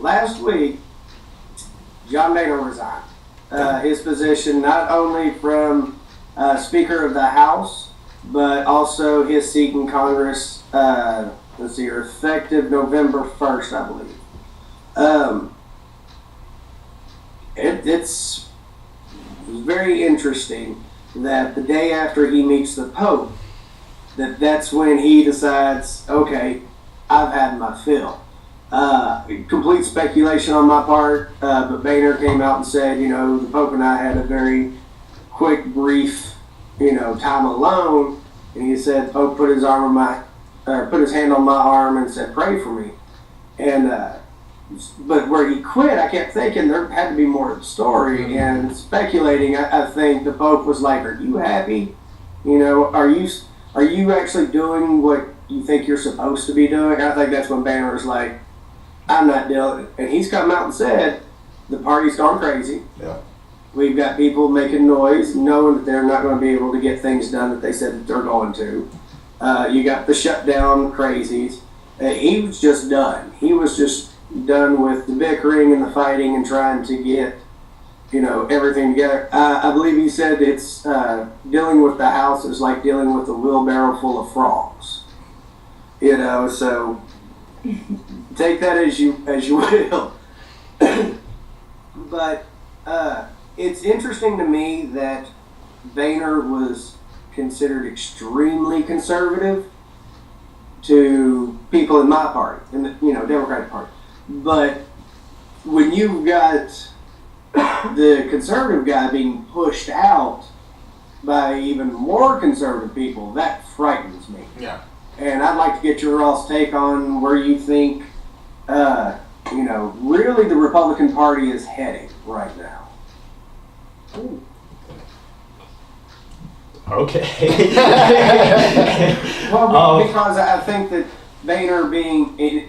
last week, John Boehner resigned his position not only from Speaker of the House, but also his seat in Congress. Let's see, effective November 1st, I believe. It's very interesting that the day after he meets the Pope, that's when he decides, okay, I've had my fill. Complete speculation on my part, but Boehner came out and said, the Pope and I had a very quick, brief, time alone, and he said, Pope put his hand on my arm and said, pray for me. And but where he quit, I kept thinking there had to be more to the story, and speculating. I think the Pope was like, "Are you happy? Are you actually doing what you think you're supposed to be doing?" I think that's when Boehner was like, "I'm not doing it," and he's come out and said, "The party's gone crazy. Yeah. We've got people making noise, knowing that they're not going to be able to get things done that they said that they're going to. You got the shutdown crazies." He was just done. He was just done with the bickering and the fighting and trying to get, everything together. I believe he said it's dealing with the House is like dealing with a wheelbarrow full of frogs. So take that as you will. But it's interesting to me that Boehner was considered extremely conservative to people in my party, in the Democratic Party. But when you've got the conservative guy being pushed out by even more conservative people, that frightens me. Yeah. And I'd like to get your all's take on where you think, really the Republican Party is heading right now. Ooh. Okay. Well, because I think that Boehner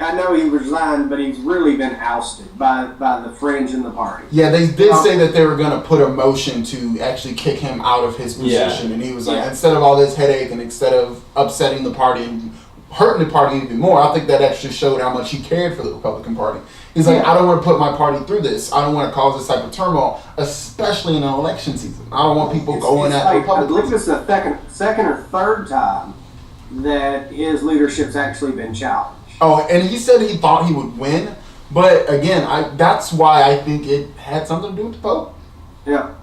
I know he resigned, but he's really been ousted by the fringe in the party. Yeah, they did say that they were going to put a motion to actually kick him out of his position. Yeah. And he was like, instead of all this headache and instead of upsetting the party and hurting the party even more, I think that actually showed how much he cared for the Republican Party. He's like, I don't want to put my party through this. I don't want to cause this type of turmoil, especially in an election season. I don't want people going at Republicans. I believe it's the second or third time that his leadership's actually been challenged. Oh, and he said he thought he would win, but again, that's why I think it had something to do with the Pope. Yeah.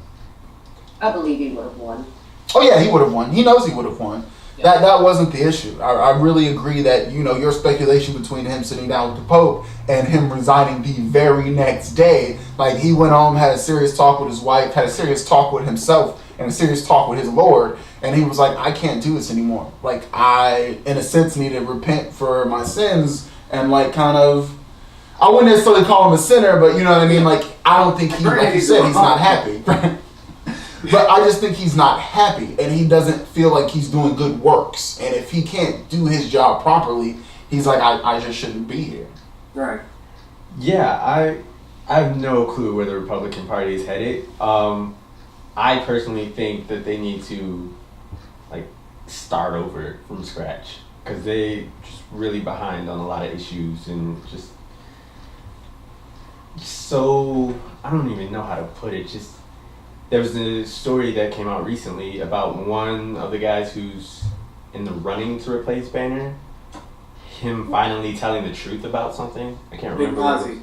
I believe he would have won. Oh yeah, he would have won. He knows he would have won. Yeah. That wasn't the issue. I really agree that, your speculation between him sitting down with the Pope and him resigning the very next day, like he went home, had a serious talk with his wife, had a serious talk with himself, and a serious talk with his Lord, and he was like, I can't do this anymore. Like, I, in a sense, need to repent for my sins, and like I wouldn't necessarily call him a sinner, but you know what I mean? Like, I don't think like you said, he's not happy. But I just think he's not happy, and he doesn't feel like he's doing good works. And if he can't do his job properly, he's like, I just shouldn't be here. Right. Yeah, I have no clue where the Republican Party is headed. I personally think that they need to start over from scratch, because they just really behind on a lot of issues, and just so, I don't even know how to put it. Just, there was a story that came out recently about one of the guys who's in the running to replace Boehner, him finally telling the truth about something. I can't remember. Benghazi.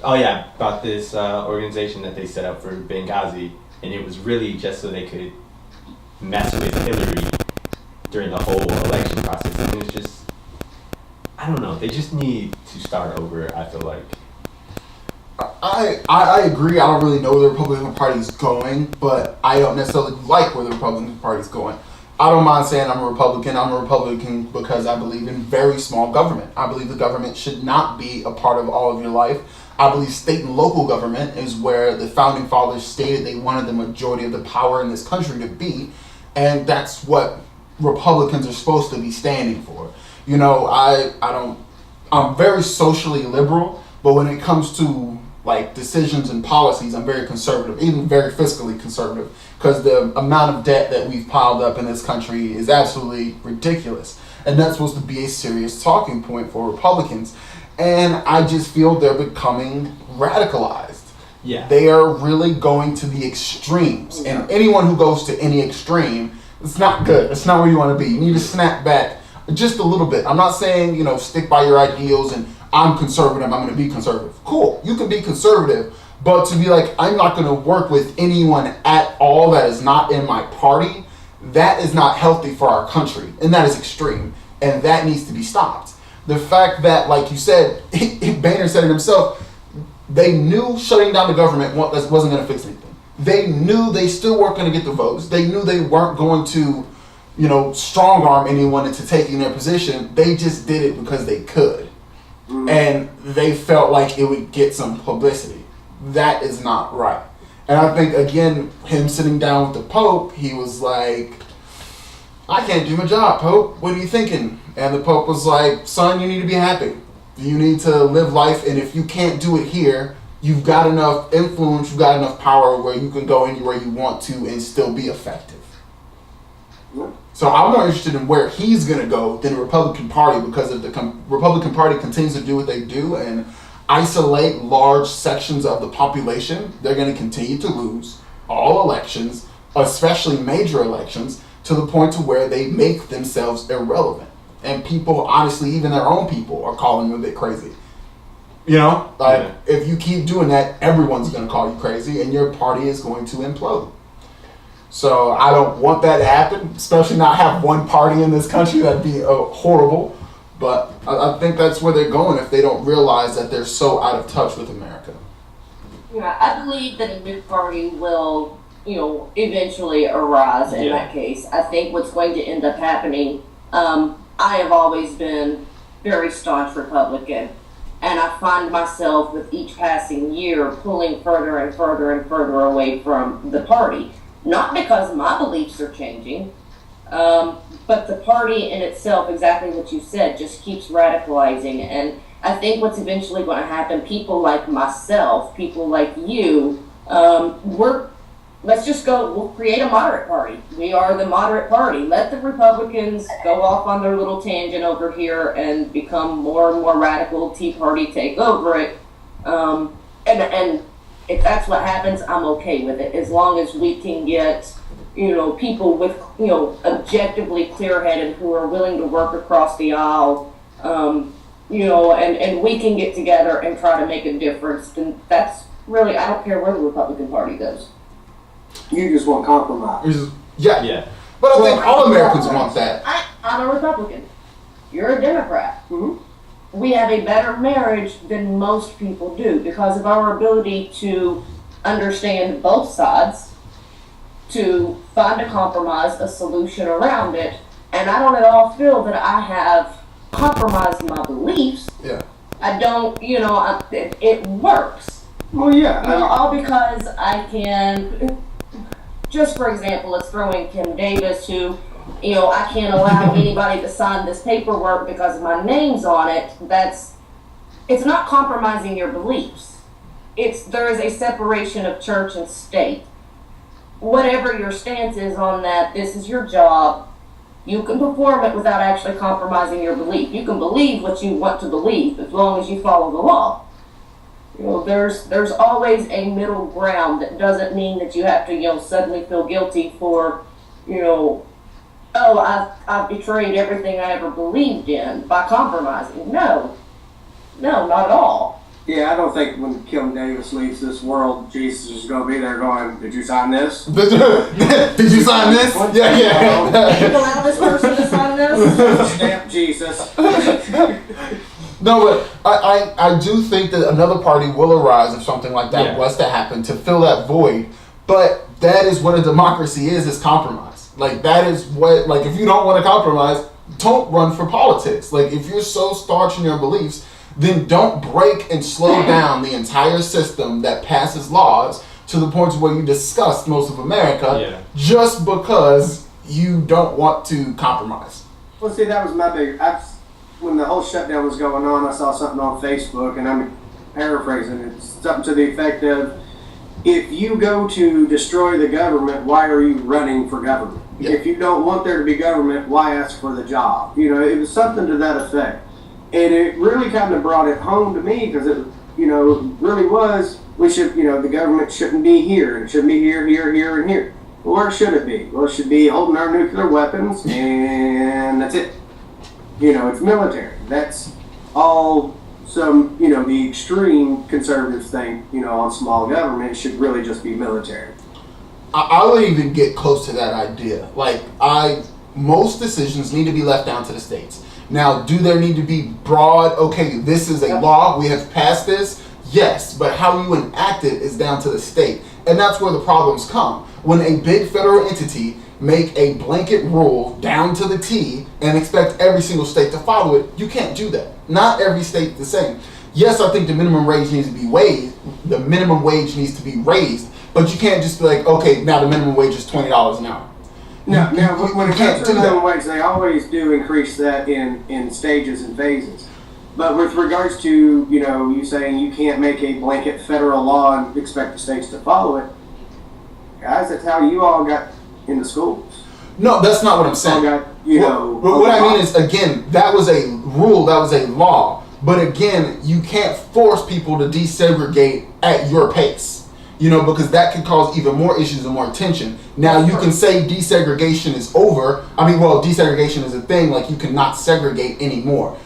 Oh yeah, about this organization that they set up for Benghazi, and it was really just so they could mess with Hillary during the whole election process. And it was just, I don't know, they just need to start over, I feel like. I agree. I don't really know where the Republican Party's going, but I don't necessarily like where the Republican Party's going. I don't mind saying I'm a Republican. I'm a Republican because I believe in very small government. I believe the government should not be a part of all of your life. I believe state and local government is where the founding fathers stated they wanted the majority of the power in this country to be, and that's what Republicans are supposed to be standing for. I'm very socially liberal, but when it comes to decisions and policies, I'm very conservative, even very fiscally conservative, because the amount of debt that we've piled up in this country is absolutely ridiculous. And that's supposed to be a serious talking point for Republicans. And I just feel they're becoming radicalized. Yeah. They are really going to the extremes. And anyone who goes to any extreme, it's not good. It's not where you want to be. You need to snap back just a little bit. I'm not saying, stick by your ideals and I'm conservative, I'm going to be conservative. Cool. You can be conservative, but to be like, I'm not going to work with anyone at all that is not in my party, that is not healthy for our country. And that is extreme. And that needs to be stopped. The fact that, like you said, Boehner said it himself, they knew shutting down the government wasn't going to fix anything. They knew they still weren't going to get the votes. They knew they weren't going to, strong arm anyone into taking their position. They just did it because they could. And they felt like it would get some publicity. That is not right. And I think, again, him sitting down with the Pope, he was like, I can't do my job, Pope. What are you thinking? And the Pope was like, son, you need to be happy. You need to live life, and if you can't do it here, you've got enough influence, you've got enough power where you can go anywhere you want to and still be effective. So I'm more interested in where he's going to go than the Republican Party, because if the Republican Party continues to do what they do and isolate large sections of the population, they're going to continue to lose all elections, especially major elections, to the point to where they make themselves irrelevant. And people, honestly, even their own people are calling them a bit crazy. If you keep doing that, everyone's going to call you crazy and your party is going to implode. So I don't want that to happen, especially not have one party in this country. That'd be horrible. But I think that's where they're going if they don't realize that they're so out of touch with America. Yeah, I believe that a new party will, eventually arise in that case. I think what's going to end up happening, I have always been very staunch Republican, and I find myself with each passing year pulling further and further and further away from the party. Not because my beliefs are changing, but the party in itself, exactly what you said, just keeps radicalizing. And I think what's eventually going to happen, people like myself, people like you, we'll create a moderate party. We are the moderate party. Let the Republicans go off on their little tangent over here and become more and more radical. Tea Party take over it. And if that's what happens, I'm okay with it, as long as we can get, people with, objectively clear-headed who are willing to work across the aisle, and we can get together and try to make a difference. And that's really, I don't care where the Republican Party goes. You just want compromise. Yeah. But I think all Americans want that. I'm a Republican. You're a Democrat. Mm-hmm. We have a better marriage than most people do because of our ability to understand both sides, to find a compromise, a solution around it. And I don't at all feel that I have compromised my beliefs. Yeah. I don't, it works. Well, yeah. All because I can, just for example, let's throw in Kim Davis, who, I can't allow anybody to sign this paperwork because my name's on it. It's not compromising your beliefs. There is a separation of church and state. Whatever your stance is on that, this is your job. You can perform it without actually compromising your belief. You can believe what you want to believe as long as you follow the law. There's always a middle ground. That doesn't mean that you have to, suddenly feel guilty for, I've betrayed everything I ever believed in by compromising. No, not at all. Yeah, I don't think when Kim Davis leaves this world, Jesus is going to be there going, did you sign this? Did you sign this? Yeah. Did you allow this person to sign this? Stamp Jesus. No, but I do think that another party will arise if something like that was to happen, to fill that void. But that is what a democracy is compromise. Like, that is what, like, if you don't want to compromise, don't run for politics. Like, if you're so staunch in your beliefs, then don't break and slow down the entire system that passes laws to the point where you disgust most of America just because you don't want to compromise. Well, see, that was my big... when the whole shutdown was going on, I saw something on Facebook, and I'm paraphrasing it, something to the effect of, if you go to destroy the government, why are you running for government? Yeah. If you don't want there to be government, why ask for the job? It was something to that effect. And it really kind of brought it home to me because it, really was, we should, the government shouldn't be here. It shouldn't be here, here, here, and here. Well, where should it be? Well, it should be holding our nuclear weapons, and that's it. It's military. That's all some, the extreme conservatives think, on small government. It should really just be military. I would even get close to that idea. Most decisions need to be left down to the states. Now, do there need to be broad, okay, this is a law, we have passed this? Yes, but how you enact it is down to the state. And that's where the problems come. When a big federal entity make a blanket rule down to the T and expect every single state to follow it, you can't do that. Not every state the same. Yes, I think the minimum wage needs to be raised, but you can't just be like, okay, now the minimum wage is $20 an hour. No, when it comes to the minimum wage, they always do increase that in stages and phases. But with regards to, you saying you can't make a blanket federal law and expect the states to follow it, guys, that's how you all got into schools. No, that's not what I'm saying. What I mean is, again, that was a rule, that was a law. But again, you can't force people to desegregate at your pace. Because that could cause even more issues and more tension. Now, you can say desegregation is over. Desegregation is a thing. You cannot segregate anymore.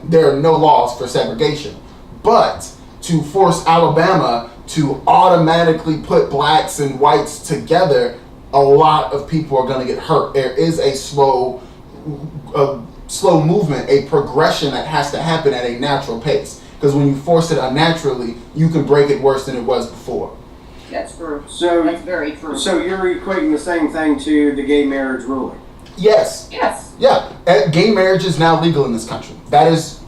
There are no laws for segregation. But to force Alabama to automatically put blacks and whites together, a lot of people are going to get hurt. There is a slow movement, a progression that has to happen at a natural pace. Because when you force it unnaturally, you can break it worse than it was before. That's true. That's very true. So you're equating the same thing to the gay marriage ruling? Yes. Yeah. Gay marriage is now legal in this country. That is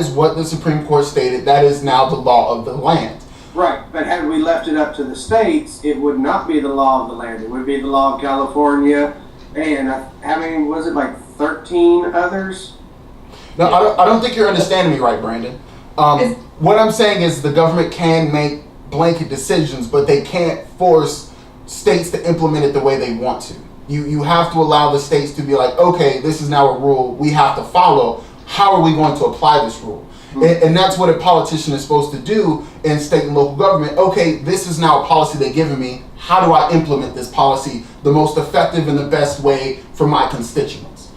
what the Supreme Court stated. That is now the law of the land. Right, but had we left it up to the states, it would not be the law of the land. It would be the law of California, and how many was it? 13 others? No, I don't think you're understanding me right, Brandon. What I'm saying is the government can make blanket decisions, but they can't force states to implement it the way they want to. You have to allow the states to be like, okay, this is now a rule we have to follow. How are we going to apply this rule? And that's what a politician is supposed to do in state and local government. Okay, this is now a policy they've given me. How do I implement this policy the most effective and the best way for my constituents?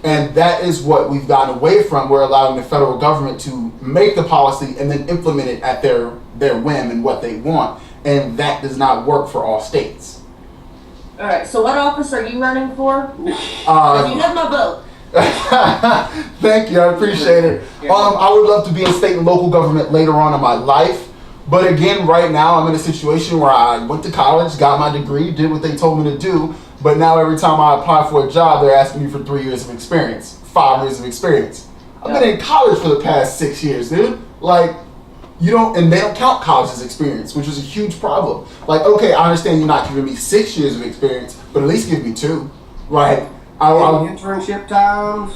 And that is what we've gotten away from. We're allowing the federal government to make the policy and then implement it at their whim and what they want. And that does not work for all states. All right, so what office are you running for? You have my vote. Thank you, I appreciate it. I would love to be in state and local government later on in my life. But again, right now I'm in a situation where I went to college, got my degree, did what they told me to do. But now every time I apply for a job, they're asking me for 3 years of experience, 5 years of experience. I've been in college for the past 6 years, dude. And they don't count college as experience, which is a huge problem. Okay, I understand you're not giving me 6 years of experience, but at least give me 2, right? Internship times,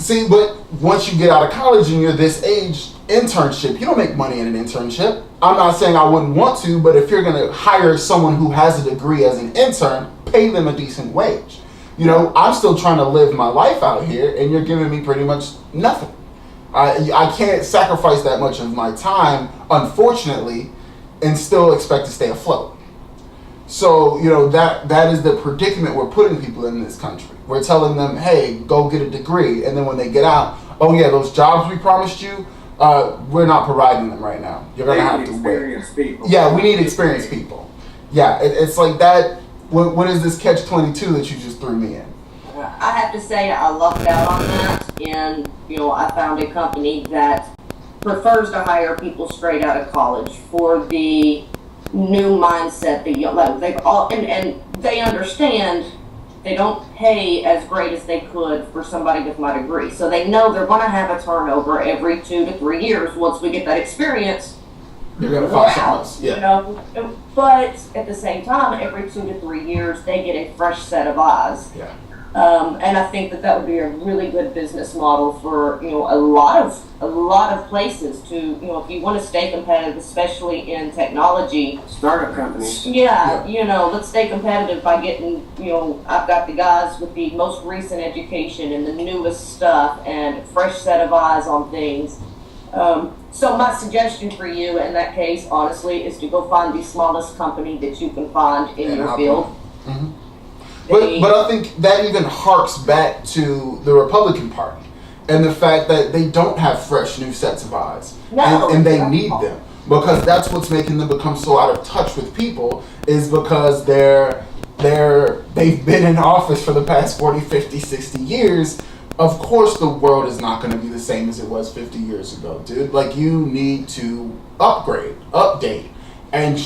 See, but once you get out of college and you're this age, internship, you don't make money in an internship. I'm not saying I wouldn't want to, but if you're going to hire someone who has a degree as an intern, pay them a decent wage. I'm still trying to live my life out here, and you're giving me pretty much nothing. I can't sacrifice that much of my time, unfortunately, and still expect to stay afloat. So, that is the predicament we're putting people in this country. We're telling them, hey, go get a degree. And then when they get out, oh yeah, those jobs we promised you, we're not providing them right now. You're going to have to wait. People. Yeah, we need experienced people. Yeah, it's like that. What is this catch-22 that you just threw me in? I have to say I lucked out on that, and I found a company that prefers to hire people straight out of college for the new mindset. And they understand they don't pay as great as they could for somebody with my degree, so they know they're going to have a turnover every 2 to 3 years. Once we get that experience, you're going to find something else. Yeah. But at the same time, every 2 to 3 years, they get a fresh set of eyes. Yeah. And I think that would be a really good business model for, a lot of places to, if you want to stay competitive, especially in technology. Startup companies. Yeah, let's stay competitive by getting, I've got the guys with the most recent education and the newest stuff and a fresh set of eyes on things. So my suggestion for you in that case, honestly, is to go find the smallest company that you can find in your field. Mm-hmm. But I think that even harks back to the Republican Party and the fact that they don't have fresh new sets of eyes. No, and they need them, because that's what's making them become so out of touch with people, is because they've been in office for the past 40, 50, 60 years. Of course the world is not going to be the same as it was 50 years ago, dude. Like, you need to upgrade, update, and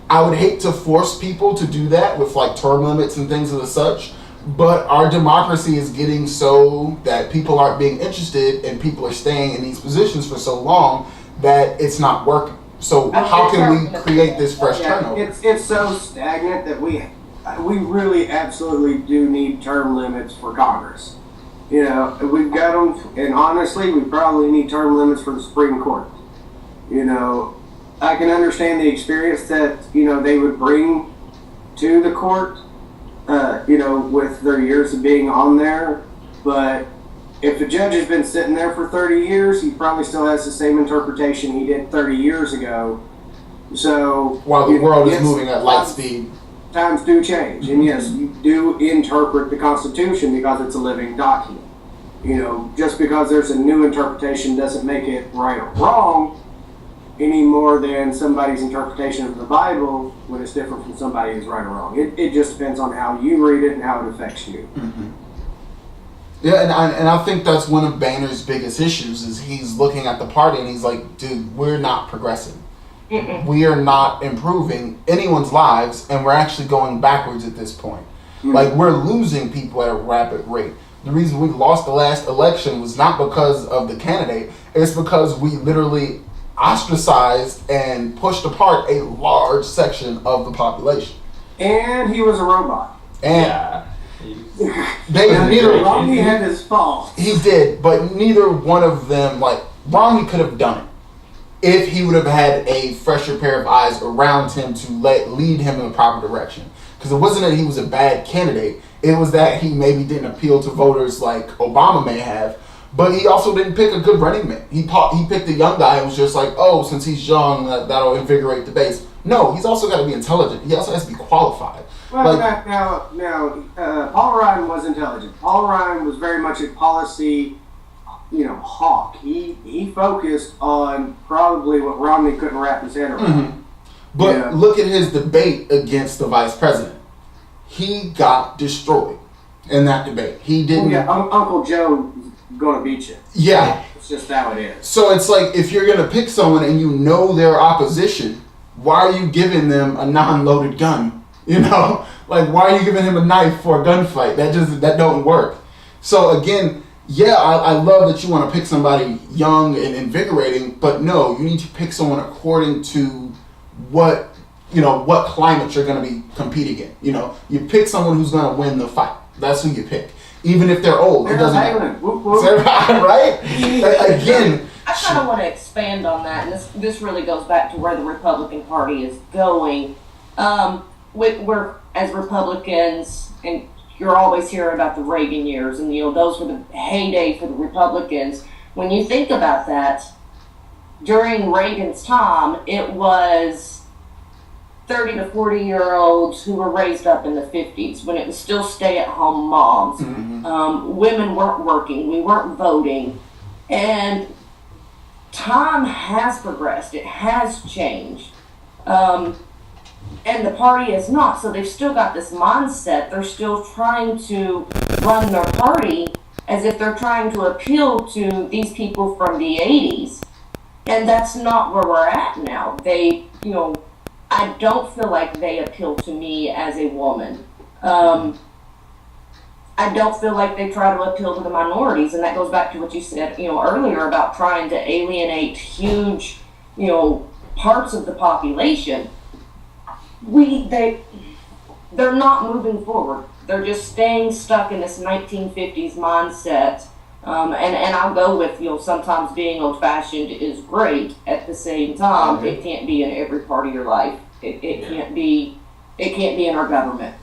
I would hate to force people to do that with like term limits and things of the such, but our democracy is getting so that people aren't being interested and people are staying in these positions for so long that it's not working. So how can we create this fresh turnover? It's so stagnant that we really absolutely do need term limits for Congress. We've got them, and honestly, we probably need term limits for the Supreme Court. I can understand the experience that, they would bring to the court, with their years of being on there. But if a judge has been sitting there for 30 years, he probably still has the same interpretation he did 30 years ago. So while the world is moving at light speed, times do change. And yes, you do interpret the Constitution because it's a living document. Just because there's a new interpretation doesn't make it right or wrong any more than somebody's interpretation of the Bible when it's different from somebody who's right or wrong. It just depends on how you read it and how it affects you. Mm-hmm. Yeah, and I think that's one of Boehner's biggest issues, is he's looking at the party and he's like, dude, we're not progressing. Mm-mm. We are not improving anyone's lives, and we're actually going backwards at this point. Mm-hmm. Like, we're losing people at a rapid rate. The reason we lost the last election was not because of the candidate, it's because we literally ostracized and pushed apart a large section of the population. And he was a robot. And Romney had his faults. He did, but neither one of them, like, Romney could have done it if he would have had a fresher pair of eyes around him to lead him in the proper direction. Because it wasn't that he was a bad candidate, it was that he maybe didn't appeal to voters like Obama may have. But he also didn't pick a good running mate. He picked a young guy who was just like, oh, since he's young, that'll invigorate the base. No, he's also got to be intelligent. He also has to be qualified. Well, now, Paul Ryan was intelligent. Paul Ryan was very much a policy, hawk. He focused on probably what Romney couldn't wrap his head around. Mm-hmm. But look at his debate against the vice president. He got destroyed in that debate. He didn't. Uncle Joe gonna beat you. Yeah. It's just how it is. So it's like, if you're gonna pick someone and you know their opposition, why are you giving them a non-loaded gun? Like, why are you giving him a knife for a gunfight? That don't work. So again, I love that you want to pick somebody young and invigorating, but no, you need to pick someone according to what climate you're going to be competing in. You pick someone who's going to win the fight. That's who you pick. Even if they're old, it doesn't matter. Right? Again, I kind of want to expand on that, and this really goes back to where the Republican Party is going. We're, as Republicans, and you're always hearing about the Reagan years, and those were the heyday for the Republicans. When you think about that, during Reagan's time, it was 30 to 40-year-olds who were raised up in the 50s when it was still stay-at-home moms. Mm-hmm. Women weren't working. We weren't voting. And time has progressed. It has changed. And the party is not. So they've still got this mindset. They're still trying to run their party as if they're trying to appeal to these people from the 80s. And that's not where we're at now. I don't feel like they appeal to me as a woman. I don't feel like they try to appeal to the minorities, and that goes back to what you said, earlier about trying to alienate huge, parts of the population. They're not moving forward. they're just staying stuck in this 1950s mindset. And I'll go with, sometimes being old-fashioned is great. At the same time, it can't be in every part of your life. It can't be in our government.